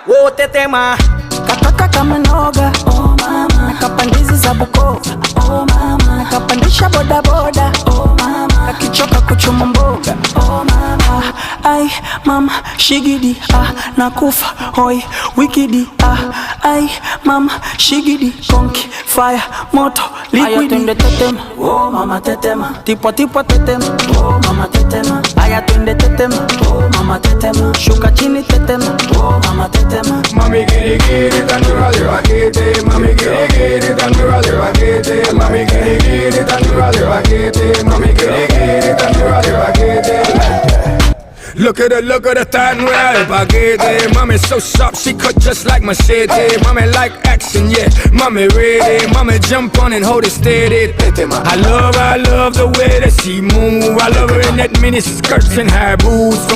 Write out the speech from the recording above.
wote tema Katoka kama noga, oh mama. Nakapandizi za Bukoba, oh mama. Nakapandisha boda boda, oh mama. Nakichoka kuchuma mboga, oh mama. Ai mama shigidi, nakufa hoi wikidi, ai mama shigidi, konki fire moto liquidi. Aya twende tetema, oh mama tetema. Tipo tipo tetema, oh mama tetema. Aya twende tetema, oh mama tetema. Shuka chini tetema, oh mama tetema. Mami giri giri tanura de vaquete, mami giri giri tanura de vaquete, mami giri giri tanura de vaquete, mami giri giri tanura de vaquete. Look at her tanura de vaquete. Mami so soft, she cut just like machete. Mami like action, yeah, mami ready. Mami jump on and hold it steady. I love the way that she move. I love her in that mini skirts and high boots.